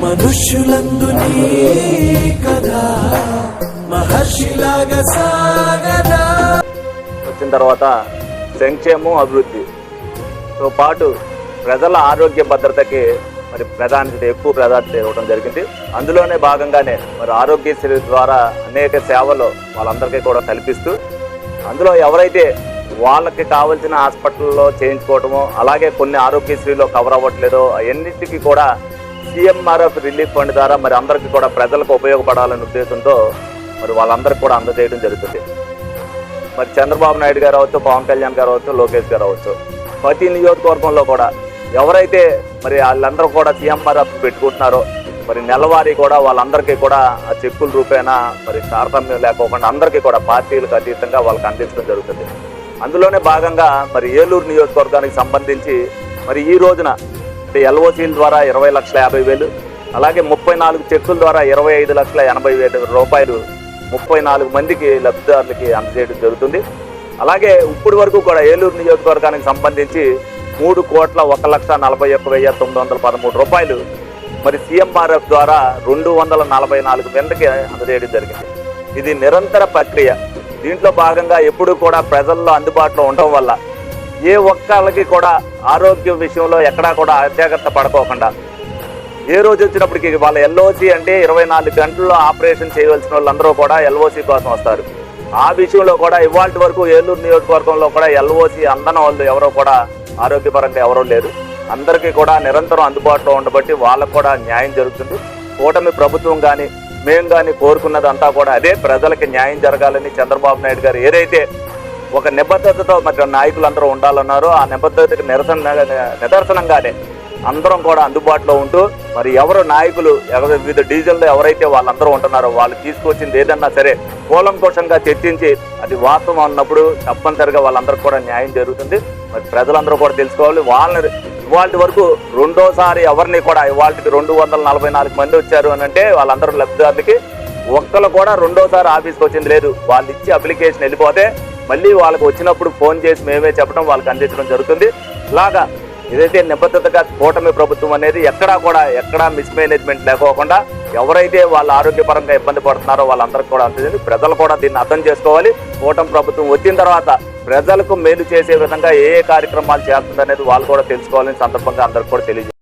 మనుష్యులందునీ కదా మహర్షిలాగా సాగదా. వచ్చిన తర్వాత సంక్షేమం అభివృద్ధితో పాటు ప్రజల ఆరోగ్య భద్రతకి మరి ఎక్కువ ప్రాధాన్యత ఇవ్వడం జరిగింది. అందులోనే భాగంగానే మరి ఆరోగ్యశ్రీ ద్వారా అనేక సేవలు వాళ్ళందరికీ కూడా కల్పిస్తూ అందులో ఎవరైతే వాళ్ళకి కావాల్సిన హాస్పిటల్లో చేయించుకోవటమో అలాగే కొన్ని ఆరోగ్యశ్రీలో కవర్ అవ్వట్లేదో అన్నింటికి కూడా CMRF రిలీఫ్ ఫండ్ ద్వారా మరి అందరికీ కూడా ప్రజలకు ఉపయోగపడాలనే ఉద్దేశంతో మరి వాళ్ళందరికీ కూడా అందజేయడం జరుగుతుంది. మరి చంద్రబాబు నాయుడు గారు అవచ్చు, పవన్ కళ్యాణ్ గారు అవచ్చు, లోకేష్ గారు అవచ్చు, ప్రతి నియోజకవర్గంలో కూడా ఎవరైతే మరి వాళ్ళందరూ కూడా CMRF పెట్టుకుంటున్నారో మరి నెలవారీ కూడా వాళ్ళందరికీ కూడా ఆ చెక్కుల రూపేణా మరి తారతమ్యం లేకోకుండా అందరికీ కూడా పార్టీలకు అతీతంగా వాళ్ళకి అందించడం జరుగుతుంది. అందులోనే భాగంగా మరి ఏలూరు నియోజకవర్గానికి సంబంధించి మరి ఈ రోజున అంటే LOCల ద్వారా 20,50,000 అలాగే 34 చెక్కుల ద్వారా 25,80,000 రూపాయలు 34 మందికి లబ్ధిదారులకి అందజేయడం జరుగుతుంది. అలాగే ఇప్పటి వరకు కూడా ఏలూరు నియోజకవర్గానికి సంబంధించి 3,41,41,913 రూపాయలు మరి CMRF ద్వారా 244 మందికి అందజేయడం జరిగింది. ఇది నిరంతర ప్రక్రియ. దీంట్లో భాగంగా ఎప్పుడు కూడా ప్రజల్లో అందుబాటులో ఉండటం వల్ల ఏ ఒక్కళ్ళకి కూడా ఆరోగ్య విషయంలో ఎక్కడా కూడా అజాగ్రత్త పడుకోకుండా ఏ రోజు వచ్చినప్పటికీ వాళ్ళ LOC అంటే 24 గంటల్లో ఆపరేషన్ చేయవలసిన వాళ్ళందరూ కూడా LOC కోసం వస్తారు. ఆ విషయంలో కూడా ఇవాళ వరకు ఏలూరు నియోజకవర్గంలో కూడా LOC అందని వాళ్ళు ఎవరో కూడా ఆరోగ్యపరంగా ఎవరూ లేరు. అందరికీ కూడా నిరంతరం అందుబాటులో ఉండబట్టి వాళ్ళకు కూడా న్యాయం జరుగుతుంది. కూటమి ప్రభుత్వం కానీ మేము కానీ కోరుకున్నదంతా కూడా అదే, ప్రజలకి న్యాయం జరగాలని చంద్రబాబు నాయుడు గారు ఏదైతే ఒక నిబద్ధతతో మరి నాయకులందరూ ఉండాలన్నారో ఆ నిబద్ధతకి నిదర్శనంగానే అందరం కూడా అందుబాటులో ఉంటూ మరి ఎవరు నాయకులు వివిధ డివిజన్లో ఎవరైతే వాళ్ళందరూ ఉంటున్నారో వాళ్ళు తీసుకొచ్చింది ఏదన్నా సరే కూలంకోశంగా చర్చించి అది వాస్తవం అన్నప్పుడు తప్పనిసరిగా వాళ్ళందరికీ కూడా న్యాయం జరుగుతుంది. మరి ప్రజలందరూ కూడా తెలుసుకోవాలి. వాళ్ళని ఇవాళ వరకు రెండోసారి ఎవరిని కూడా ఇవాళకి 244 మంది వచ్చారు అని అంటే వాళ్ళందరూ లబ్ధిదారులకి ఒక్కరు కూడా రెండోసారి ఆఫీస్కి వచ్చింది లేదు. వాళ్ళు ఇచ్చి అప్లికేషన్ వెళ్ళిపోతే మళ్ళీ వాళ్ళకి వచ్చినప్పుడు ఫోన్ చేసి మేమే చెప్పడం వాళ్ళకి అందించడం జరుగుతుంది. ఇలాగా ఏదైతే నిబద్ధతగా కూటమి ప్రభుత్వం అనేది ఎక్కడా మిస్మేనేజ్మెంట్ లేకోకుండా ఎవరైతే వాళ్ళ ఆరోగ్యపరంగా ఇబ్బంది పడుతున్నారో వాళ్ళందరికీ కూడా అందింది. ప్రజలు కూడా దీన్ని అర్థం చేసుకోవాలి. కూటమి ప్రభుత్వం వచ్చిన తర్వాత ప్రజలకు మేలు చేసే విధంగా ఏ కార్యక్రమాలు చేస్తుందనేది వాళ్ళు కూడా తెలుసుకోవాలని సందర్భంగా అందరికి కూడా తెలియజేస్తారు.